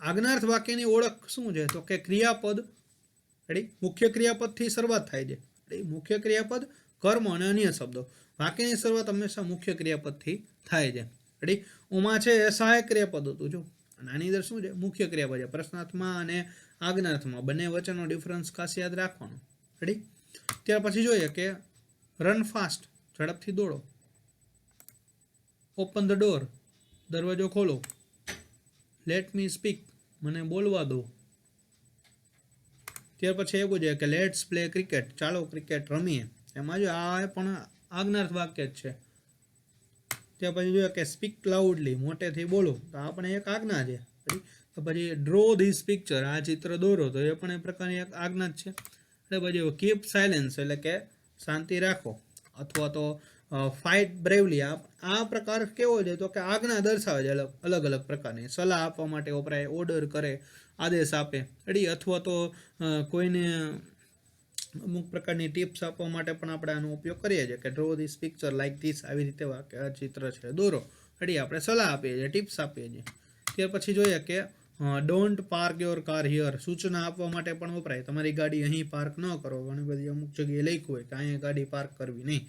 આજ્ઞાર્થ વાક્યની ઓળખ શું છે? તો કે ક્રિયાપદ રેડી, મુખ્ય ક્રિયાપદથી શરૂઆત થાય છે. રેડી, મુખ્ય ક્રિયાપદ, કર્મ અને અન્ય શબ્દો. વાક્યની શરૂઆત હંમેશા મુખ્ય ક્રિયાપદથી થાય છે. રેડી, ઉમાં છે એ સહાયક ક્રિયાપદ હતું. જો આની અંદર શું છે, મુખ્ય ક્રિયાપદ છે. પ્રશ્નાર્થમાં અને આજ્ઞાર્થમાં બંને વચ્ચેનો ડિફરન્સ ખાસ યાદ રાખવાનો. રેડી, ત્યાર પછી જોઈએ કે રન ફાસ્ટ, ઝડપથી દોડો. ઓપન ધ ડોર, દરવાજો ખોલો. લેટ મી સ્પીક, મને બોલવા દો. ત્યાર પછી એવું છે કે લેટ્સ પ્લે ક્રિકેટ, ચાલો ક્રિકેટ રમીએ. એમાં જો આ પણ આજ્ઞાર્થ વાક્ય જ છે. ત્યાર પછી જોઈએ કે સ્પીક લાઉડલી, મોટેથી બોલો, તો આ પણ એક આજ્ઞા છે. તો પછી ડ્રો ધીસ પિક્ચર, આ ચિત્ર દોરો, તો એ પણ એક પ્રકારની એક આજ્ઞા જ છે. એટલે પછી કીપ સાયલેન્સ, એટલે કે શાંતિ રાખો. અથવા તો ફાઇટ બ્રેવલી, આ પ્રકાર કેવો છે, તો કે આજ્ઞા દર્શાવે છે અલગ અલગ પ્રકારની. સલાહ આપવા માટે વપરાય, ઓર્ડર કરે, આદેશ આપે. રેડી, અથવા તો કોઈને અમુક પ્રકારની ટિપ્સ આપવા માટે પણ આપણે આનો ઉપયોગ કરીએ છીએ કે draw this picture like this, આવી રીતે આ ચિત્ર છે દોરો. રેડી, આપણે સલાહ આપીએ છીએ, ટિપ્સ આપીએ છીએ. ત્યાર પછી જોઈએ કે don't park your car here, સૂચના આપવા માટે પણ વપરાય. તમારી ગાડી અહીં પાર્ક ન કરો. ઘણી બધી અમુક જગ્યાએ લખ્યું હોય કે અહીંયા ગાડી પાર્ક કરવી નહીં.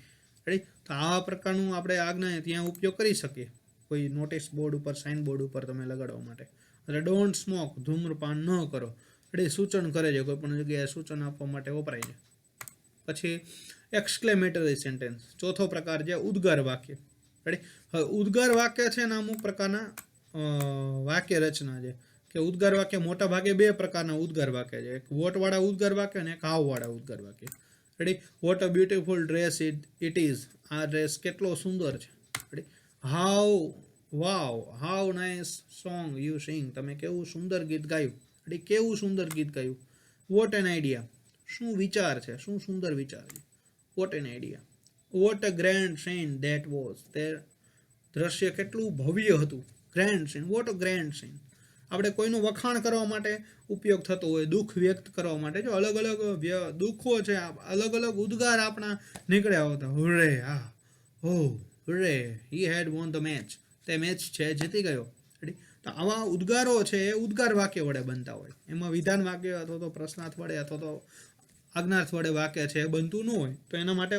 રેડી, તો આવા પ્રકારનું આપણે આજ્ઞા ત્યાં ઉપયોગ કરી શકીએ, કોઈ નોટિસ બોર્ડ ઉપર, સાઇન બોર્ડ ઉપર તમે લગાડવા માટે. એટલે ડોન્ટ સ્મોક, ધૂમ્રપાન ન કરો. રેડી, સૂચન કરે છે, કોઈ પણ જગ્યાએ સૂચન આપવા માટે વપરાય છે. પછી એક્સક્લેમેટરી સેન્ટેન્સ, ચોથો પ્રકાર છે ઉદ્ગાર વાક્ય. રેડી, હવે ઉદ્ગાર વાક્ય છે ને અમુક પ્રકારના વાક્ય રચના છે કે ઉદ્ગાર વાક્ય મોટા ભાગે બે પ્રકારના ઉદ્ગાર વાક્ય છે. એક વોટવાળા ઉદ્ગાર વાક્ય અને એક હાવવાળા ઉદ્ગાર વાક્ય. Ready, what a beautiful dress it is, આ ડ્રેસ કેટલો સુંદર છે. Ready, how wow, how nice song you sing, તમે કેવું સુંદર ગીત ગાયું. રેડી, કેવું સુંદર ગીત ગાયું. વોટ એન આઈડિયા, શું વિચાર છે, શું સુંદર વિચાર છે. What an idea. What a grand scene that was, તે દ્રશ્ય કેટલું ભવ્ય હતું. Grand scene, what a grand scene. આપણે કોઈનું વખાણ કરવા માટે ઉપયોગ થતો હોય, દુઃખ વ્યક્ત કરવા માટે. જો અલગ અલગ દુઃખો છે, અલગ અલગ ઉદ્ગાર આપણા નીકળ્યા હોતા. હુર્રે, હા, હો, હુર્રે, હી હેડ વોન ધ મેચ, તે મેચ છે જીતી ગયો. તો આવા ઉદ્ગારો છે એ ઉદ્ગાર વાક્ય વડે બનતા હોય. એમાં વિધાન વાક્ય અથવા તો પ્રશ્નાર્થ વડે અથવા તો આજ્ઞાર્થ વડે વાક્ય છે એ બનતું ન હોય, તો એના માટે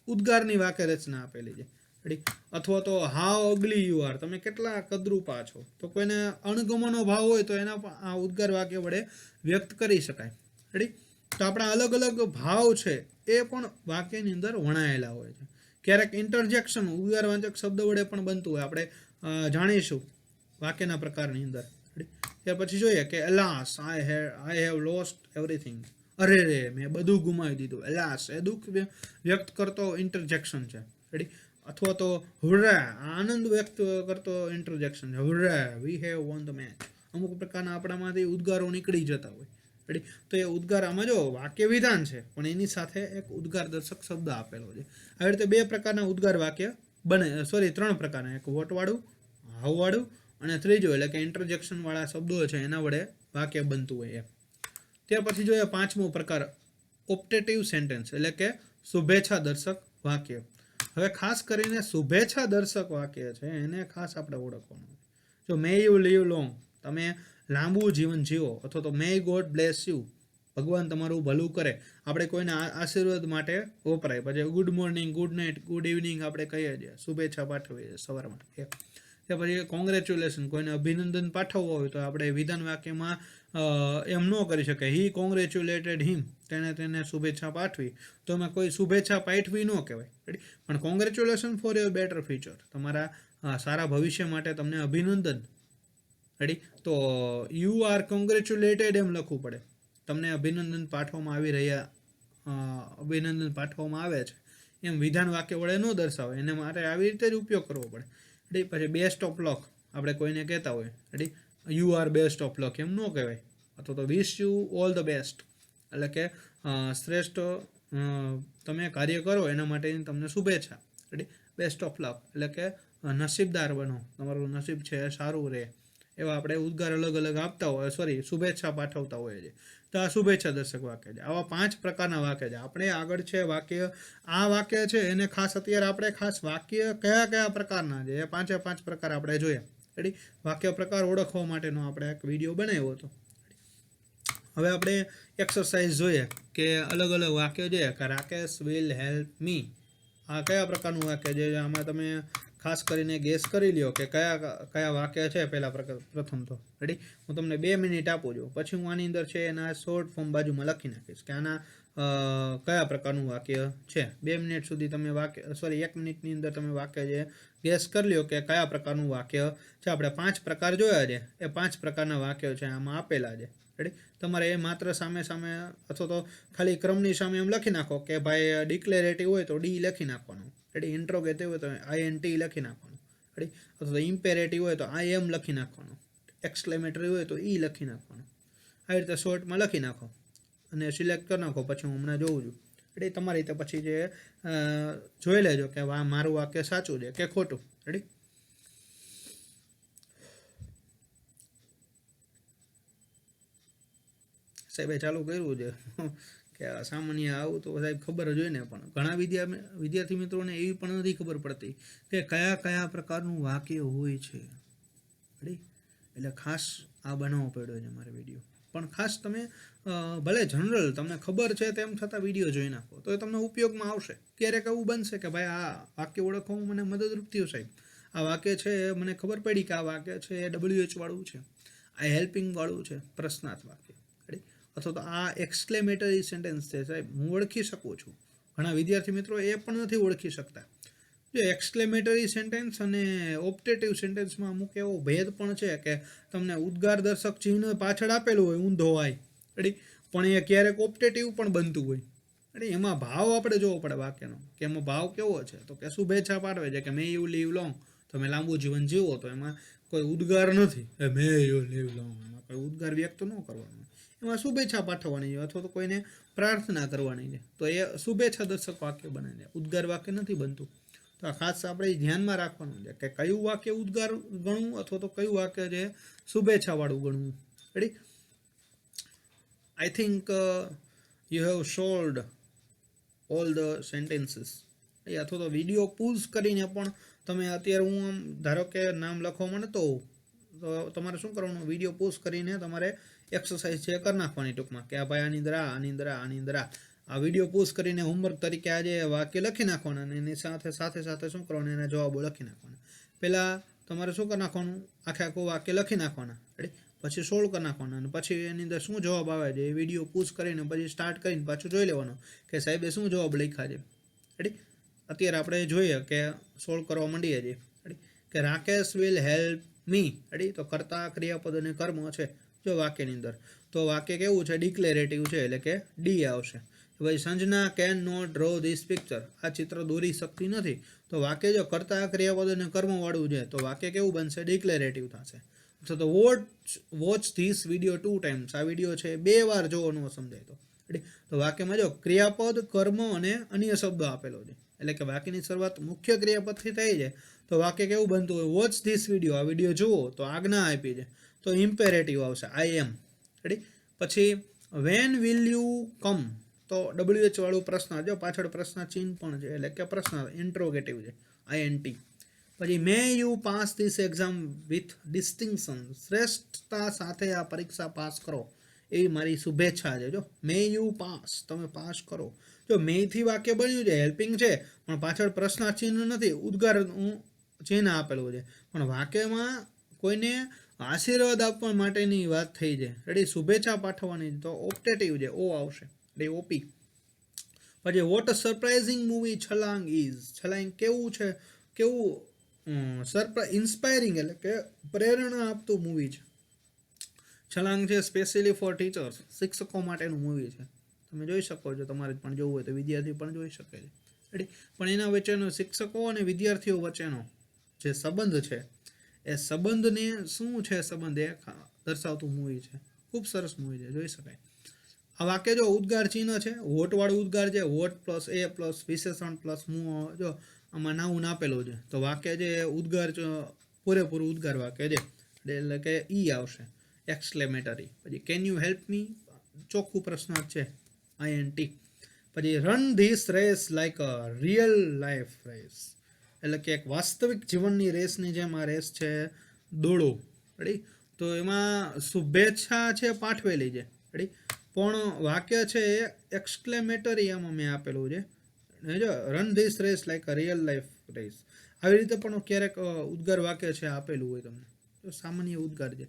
ઉદ્ગારની વાક્ય રચના આપેલી છે. રેડી, અથવા તો હાઉ અગલી યુ આર, તમે કેટલા કદરૂપા છો. તો કોઈને અણગમોનો ભાવ હોય તો એના આ ઉદ્ગાર વાક્ય વડે વ્યક્ત કરી શકાય. રેડી, તો આપણા અલગ અલગ ભાવ છે એ પણ વાક્યની અંદર વણાયેલા હોય છે. ક્યારેક ઇન્ટરજેક્શન ઉદ્ગારવાચક શબ્દ વડે પણ બનતું હોય, આપણે જાણીશું વાક્યના પ્રકારની અંદર. ત્યાર પછી જોઈએ કે એલાસ, આઈ હેવ લોસ્ટ એવરીથિંગ, અરે રે, મેં બધું ગુમાવી દીધું. એલાસ એ દુઃખ વ્યક્ત કરતો ઇન્ટરજેક્શન છે. રેડી, અથવા તો હુર્રા, આનંદ વ્યક્ત કરતો ઇન્ટરજેક્શન છે. Hurrah, we have won the match. અમુક પ્રકારના આપણામાંથી ઉદ્ગારો નીકળી જતા હોય. રેડી, તો એ ઉદ્ગાર આમાં જો વાક્ય વિધાન છે પણ એની સાથે એક ઉદ્ગાર દર્શક શબ્દ આપેલો છે. આવી રીતે બે પ્રકારના ઉદ્ગાર વાક્ય બને, ત્રણ પ્રકારના, એક વોટવાળું, હાવવાળું અને ત્રીજું એટલે કે ઇન્ટરજેક્શન વાળા શબ્દો છે એના વડે વાક્ય બનતું હોય એમ. ત્યાર પછી જોઈએ પાંચમો પ્રકાર ઓપ્ટેટિવ સેન્ટેન્સ, એટલે કે શુભેચ્છા દર્શક વાક્ય. હવે ખાસ કરીને શુભેચ્છા દર્શક વાક્ય છે એને ખાસ આપણે ઓળખવાનું. જો મે યુ લીવ લોંગ, તમે લાંબુ જીવન જીવો, અથવા તો મે ગોડ બ્લેસ યુ, ભગવાન તમારું ભલું કરે. આપણે કોઈને આશીર્વાદ માટે વપરાય. પછી good morning, good night, good evening આપણે કહીએ છીએ, શુભેચ્છા પાઠવીએ છીએ સવારમાં. ત્યાર પછી કોંગ્રેચ્યુલેશન, કોઈને અભિનંદન પાઠવવો હોય તો આપણે વિધાન વાક્યમાં એમ ન કરી શકાય હી કોંગ્રેચ્યુલેટેડ હિમ, તેને શુભેચ્છા પાઠવી, તો એમાં કોઈ શુભેચ્છા પાઠવી ન કહેવાય. પણ congratulation for your better future, તમારા સારા ભવિષ્ય માટે તમને અભિનંદન. રેડી, તો યુ આર કોંગ્રેચ્યુલેટેડ એમ લખવું પડે. તમને અભિનંદન પાઠવવામાં આવે છે એમ વિધાન વાક્ય વડે ન દર્શાવે, એને માટે આવી રીતે જ ઉપયોગ કરવો પડે. રેડી, પછી બેસ્ટ ઓફ લક આપણે કોઈને કહેતા હોય. Ready, you are best of luck એમ ન કહેવાય. અથવા તો wish you all the best, એટલે કે શ્રેષ્ઠ તમે કાર્ય કરો એના માટેની તમને શુભેચ્છા. રેડી, બેસ્ટ ઓફ લક એટલે કે નસીબદાર બનો, તમારું નસીબ છે એ સારું રહે. એવા આપણે ઉદ્ગાર અલગ અલગ આપતા હોય, શુભેચ્છા પાઠવતા હોઈએ છીએ. તો આ શુભેચ્છા દર્શક વાક્ય છે. આવા 5 પ્રકારના વાક્ય છે. આપણે આગળ છે વાક્ય, આ વાક્ય છે એને ખાસ અત્યારે આપણે ખાસ વાક્ય કયા કયા પ્રકારના છે એ 5 પ્રકાર આપણે જોઈએ. રેડી, વાક્ય પ્રકાર ઓળખવા માટેનો આપણે એક વિડીયો બનાવ્યો હતો. હવે આપણે એક્સરસાઇઝ જોઈએ કે અલગ અલગ વાક્ય જોઈએ કે રાકેશ વિલ હેલ્પ મી. આ કયા પ્રકારનું વાક્ય છે? આમાં તમે ખાસ કરીને ગેસ કરી લ્યો કે કયા વાક્ય છે. પ્રથમ તો રેડી, હું તમને 2 મિનિટ આપું છું, પછી હું આની અંદર છે એના શોર્ટ ફોર્મ બાજુમાં લખી નાખીશ કે આના કયા પ્રકારનું વાક્ય છે. 2 મિનિટ સુધી તમે 1 મિનિટની અંદર તમે વાક્ય જે ગેસ કરી લ્યો કે કયા પ્રકારનું વાક્ય છે. આપણે 5 પ્રકાર જોયા છે, એ 5 પ્રકારના વાક્યો છે આમાં આપેલા છે. રેડી, તમારે એ માત્ર સામે અથવા તો ખાલી ક્રમની સામે એમ લખી નાખો કે ભાઈ ડિક્લેરેટિવ હોય તો ડી લખી નાખવાનું. રેડી, ઇન્ટ્રોગેટિવ હોય તો INT લખી નાખવાનું. રેડી, અથવા તો ઇમ્પેરેટિવ હોય તો IM લખી નાખવાનું. એક્સક્લેમેટરી હોય તો ઈ લખી નાખવાનું. આવી રીતે શોર્ટમાં લખી નાખો અને સિલેક્ટ કરી નાખો. પછી હું હમણાં જોઉં છું. રેડી, તમારી રીતે પછી જે જોઈ લેજો કે મારું વાક્ય સાચું છે કે ખોટું. રેડી, સાહેબે ચાલુ કર્યું છે કે સામાન્ય આવું તો સાહેબ ખબર જ હોય ને, પણ ઘણા વિદ્યાર્થી મિત્રોને એવી પણ નથી ખબર પડતી કે કયા કયા પ્રકારનું વાક્ય હોય છે. રેડી, એટલે ખાસ આ બનાવવો પડ્યો છે મારે વિડીયો. પણ ખાસ તમે ભલે જનરલ તમને ખબર છે તેમ છતાં વિડીયો જોઈ નાખો તો એ તમને ઉપયોગમાં આવશે. ક્યારેક એવું બનશે કે ભાઈ આ વાક્ય ઓળખવામાં મને મદદરૂપ થયું સાહેબ, આ વાક્ય છે મને ખબર પડી કે આ વાક્ય છે એ WH વાળું છે, આ હેલ્પિંગ વાળું છે, પ્રશ્નાર્થ વાક્ય. અથવા તો આ એક્સક્લેમેટરી સેન્ટેન્સ છે સાહેબ, હું ઓળખી શકું છું. ઘણા વિદ્યાર્થી મિત્રો એ પણ નથી ઓળખી શકતા. જો એક્સક્લેમેટરી સેન્ટેન્સ અને ઓપ્ટેટિવ સેન્ટેન્સમાં અમુક એવો ભેદ પણ છે કે તમને ઉદ્ગાર દર્શક ચિહ્ન પાછળ આપેલું હોય ઊંધો હોય. રેડી, પણ એ ક્યારેક ઓપ્ટેટિવ પણ બનતું હોય. રેડી, એમાં ભાવ આપણે જોવો પડે વાક્યનો કે એમાં ભાવ કેવો છે. તો કે શુભેચ્છા પાઠવે છે કે મે યુ લીવ લોંગ, તમે લાંબુ જીવન જીવો, તો એમાં કોઈ ઉદ્ગાર નથી. મે યુ લીવ લોંગ, એમાં કોઈ ઉદ્ગાર વ્યક્ત ન કરવાનો. એમાં શુભેચ્છા પાઠવવાની છે અથવા તો કોઈને પ્રાર્થના કરવાની છે, તો એ શુભેચ્છા દર્શક વાક્ય બને છે, ઉદ્ગાર વાક્ય નથી બનતું. તો આ ખાસ આપણે ધ્યાનમાં રાખવાનું છે કે કયું વાક્ય ઉદ્ગાર ગણવું અથવા તો કયું વાક્ય છે શુભેચ્છાવાળું ગણવું. Ready, I think you have solved all the sentences. અથવા તો વિડીયો પૂઝ કરીને પણ તમે અત્યારે હું આમ ધારો કે નામ લખવામાં નતો તો તમારે શું કરવાનું, વિડીયો પૂઝ કરીને તમારે એક્સરસાઇઝ છે કરી નાખવાની ટૂંકમાં કે આ ભાઈ આની અંદર આ વિડીયો પૂઝ કરીને હોમવર્ક તરીકે આજે વાક્ય લખી નાખવાના અને એની સાથે શું કરવાનું, એના જવાબો લખી નાખવાના. પહેલાં તમારે શું કરી નાખવાનું, આખું વાક્ય લખી નાખવાના. રેડી, પછી સોલ્વ કરી નાખવાના અને પછી એની અંદર શું જવાબ આવે છે એ વિડીયો પૂઝ કરીને પછી સ્ટાર્ટ કરીને પાછું જોઈ લેવાનું કે સાહેબે શું જવાબ લખ્યા છે. રેડી, અત્યારે આપણે જોઈએ કે સોલ્વ કરવા માંડીએ છીએ. રેડી, કે Rakesh will help me. Ready, તો કર્તા ક્રિયાપદ અને કર્મ છે જો વાક્યની અંદર, તો વાક્ય કેવું છે, ડિક્લેરેટિવ છે એટલે કે ડી આવશે. ભાઈ Sanjana can not draw this picture, આ ચિત્ર દોરી શકતી નથી, તો વાક્ય જો કર્તા ક્રિયાપદ અને કર્મવાળું છે તો વાક્ય કેવું બનશે, ડિક્લેરેટિવ થશે. અથવા તો વોચ ધીસ વિડીયો 2 times, આ વિડીયો છે 2 વાર જોવાનો સમજાય તો. તો વાક્યમાં જો ક્રિયાપદ, કર્મ અને અન્ય શબ્દો આપેલો છે, એટલે કે વાક્યની શરૂઆત મુખ્ય ક્રિયાપદથી થઈ છે તો વાક્ય કેવું બનતું હોય, વોચ ધીસ વિડીયો, આ વિડીયો જુઓ, તો આજ્ઞા આપી છે તો ઇમ્પેરેટિવ આવશે, IM. રેડી, પછી વેન વિલ યુ કમ, તો WH વાળું પ્રશ્ન, જો પાછળ પ્રશ્ન ચિહ્ન પણ છે એટલે કે પ્રશ્ન ઇન્ટ્રોગેટિવ છે, INT. પછી મે you pass this exam with distinction, શ્રેષ્ઠતા સાથે આ પરીક્ષા પાસ કરો એવી મારી શુભેચ્છા છે. જો મે યુ પાસ, તમે પાસ કરો. જો મેથી વાક્ય બન્યું છે, હેલ્પિંગ છે, પણ પાછળ પ્રશ્ન ચિહ્ન નથી, ઉદ્ગાર ચિહ્ન આપેલું છે, પણ વાક્યમાં કોઈને આશીર્વાદ આપવા માટેની વાત થઈ છે. રેડી, શુભેચ્છા પાઠવવાની, તો ઓપ્ટેટિવ છે, O આવશે, OP. પછી વોટ અ સરપ્રાઇઝિંગ મૂવી છલાંગ ઇઝ, છલાંગ કેવું છે, કેવું ઇન્સ્પાયરિંગ એટલે કે પ્રેરણા આપતું મૂવી છે. છલાંગ છે સ્પેશિયલી ફોર ટીચર્સ, શિક્ષકો માટેનું મૂવી છે. તમે જોઈ શકો છો, તમારે પણ જોવું હોય તો વિદ્યાર્થી પણ જોઈ શકે છે. રેડી, પણ એના વચ્ચેનો શિક્ષકો અને વિદ્યાર્થીઓ વચ્ચેનો જે સંબંધ છે એ સંબંધને શું છે, સંબંધ એ દર્શાવતું મૂવી છે. ખૂબ સરસ મૂવી છે, જોઈ શકાય. આ વાક્ય જો ઉદ્ગાર ચિહ્ન છે, વોટવાળું ઉદ્ગાર છે, વોટ પ્લસ A પ્લસ વિશેષણ પ્લસ જો આમાં નાઉન આપેલું છે તો વાક્ય જે ઉદ્ગાર પૂરેપૂરું ઉદ્ગાર વાક્ય છે એટલે કે ઈ આવશે, એક્સક્લેમેટરી. પછી કેન યુ હેલ્પ મી, ચોખ્ખું પ્રશ્નાર્થ છે, INT. પછી run this race like a real life race, એટલે કે એક વાસ્તવિક જીવનની રેસની જેમ આ રેસ છે, દોડો. રેડી, તો એમાં શુભેચ્છા છે પાઠવેલી છે. રેડી. પણ વાક્ય છે એ એક્સક્લેમેટરી આમાં મેં આપેલું છે. જો run this race like a real life race, આવી રીતે પણ ક્યારેક ઉદ્ગાર વાક્ય છે આપેલું હોય તમને, તો સામાન્ય ઉદ્ગાર છે.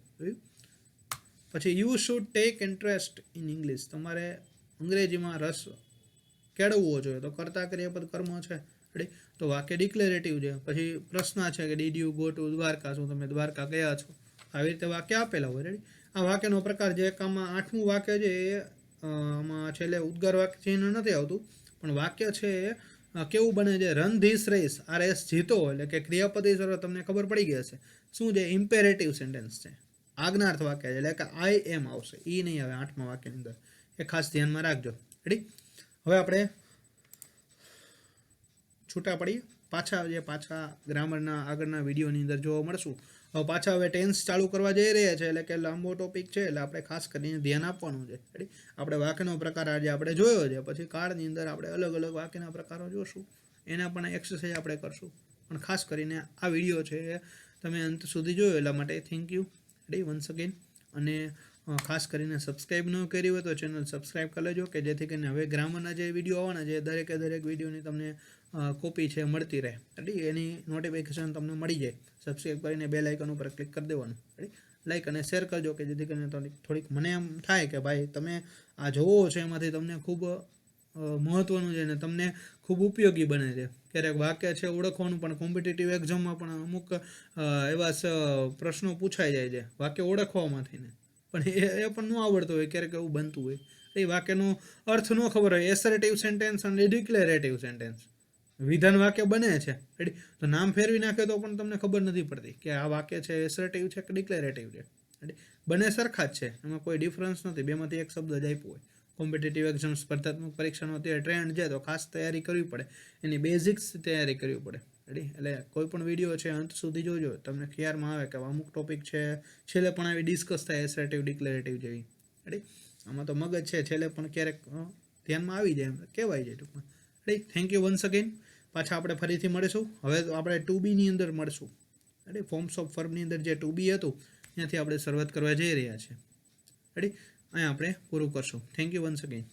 પછી you should take interest in English, તમારે અંગ્રેજીમાં રસ કેળવવો જોઈએ, તો કર્તા ક્રિયાપદ કર્મ છે. રેડી. તો વાક્ય ડિક્લેરેટિવ છે. પછી પ્રશ્ન છે કે did you go to Dwarka, શું તમે દ્વારકા ગયા છો, આવી રીતે વાક્ય આપેલા હોય. રેડી. આ વાક્યનો પ્રકાર જે આમાં 8મું વાક્ય છે એ આમાં છેલ્લે ઉદ્ગાર વાક્ય ચિહ્ન નથી આવતું, પણ વાક્ય છે એ કેવું બને છે, રન ધીસ રેસ, આ રેસ જીતો, એટલે કે ક્રિયાપદ તમને ખબર પડી ગઈ હશે શું છે, ઇમ્પેરેટિવ સેન્ટેન્સ છે, આજ્ઞાર્થ વાક્ય છે, એટલે કે આઈ એમ આવશે, ઈ નહીં આવે 8મા વાક્યની અંદર, એ ખાસ ધ્યાનમાં રાખજો. રેડી. હવે આપણે છૂટા પડીએ, પાછા ગ્રામરના આગળના વિડીયોની અંદર જોવા મળશું. હવે પાછા હવે ટેન્સ ચાલુ કરવા જઈ રહ્યા છે, એટલે કે લાંબો ટોપિક છે, એટલે આપણે ખાસ કરીને ધ્યાન આપવાનું છે. રેડી. આપણે વાક્યનો પ્રકાર આજે આપણે જોયો છે, પછી કાળની અંદર આપણે અલગ અલગ વાક્યના પ્રકારો જોશું, એના પણ એક્સરસાઇઝ આપણે કરશું. પણ ખાસ કરીને આ વિડીયો છે એ તમે અંત સુધી જોયો એટલા માટે thank you. Ready. Once again. અને ખાસ કરીને સબસ્ક્રાઈબ ન કરી હોય તો ચેનલ સબસ્ક્રાઈબ કરી લેજો, કે જેથી કરીને હવે ગ્રામરના જે વિડીયો આવવાના છે દરેકે દરેક વિડીયોની તમને કોપી છે મળતી રહે. રેડી. એની નોટિફિકેશન તમને મળી જાય. સબસ્ક્રાઈબ કરીને બેલ આઇકન ઉપર ક્લિક કરી દેવાનું. રેડી. લાઈક અને શેર કરજો, કે જેથી કરીને થોડીક મને એમ થાય કે ભાઈ તમે આ જોવો છો એમાંથી તમને ખૂબ મહત્ત્વનું છે અને તમને ખૂબ ઉપયોગી બને છે. ક્યારેક વાક્ય છે ઓળખવાનું પણ કોમ્પિટિટિવ એક્ઝામમાં પણ અમુક એવા પ્રશ્નો પૂછાઈ જાય છે વાક્ય ઓળખવામાંથી ને, પણ એ પણ ન આવડતું હોય, ક્યારેક એવું બનતું હોય. એ વાક્યનો અર્થ ન ખબર હોય, એસર્ટિવ સેન્ટેન્સ અને ડિક્લેરેટિવ સેન્ટેન્સ વિધાન વાક્ય બને છે. રેડી. તો નામ ફેરવી નાખે તો પણ તમને ખબર નથી પડતી કે આ વાક્ય છે એસર્ટિવ છે કે ડિક્લેરેટિવ છે. રેડી. બંને સરખા જ છે, એમાં કોઈ ડિફરન્સ નથી, બેમાંથી એક શબ્દ જ આપ્યો હોય. કોમ્પિટિટિવ એક્ઝામ સ્પર્ધાત્મક પરીક્ષાનો અત્યારે ટ્રેન્ડ છે, તો ખાસ તૈયારી કરવી પડે, એની બેઝિક્સ તૈયારી કરવી પડે. રેડી. એટલે કોઈ પણ વિડીયો છે અંત સુધી જોજો, તમને ખ્યાલમાં આવે કે અમુક ટોપિક છે છેલ્લે પણ આવી ડિસ્કસ થાય એસર્ટિવ ડિક્લેરેટિવ જેવી. રેડી. આમાં તો મગજ છે છેલ્લે પણ ક્યારેક ધ્યાનમાં આવી જાય, એમ કહેવાય જાય ટૂંકમાં. Ready. Thank you once again. પાછા આપણે ફરીથી મળીશું. હવે તો આપણે 2Bની અંદર મળશું. રેડી. ફોર્મ્સ ઓફ વર્બની અંદર જે 2B હતું ત્યાંથી આપણે શરૂઆત કરવા જઈ રહ્યા છીએ. રેડી. અહીંયા આપણે પૂરું કરશું. Thank you once again.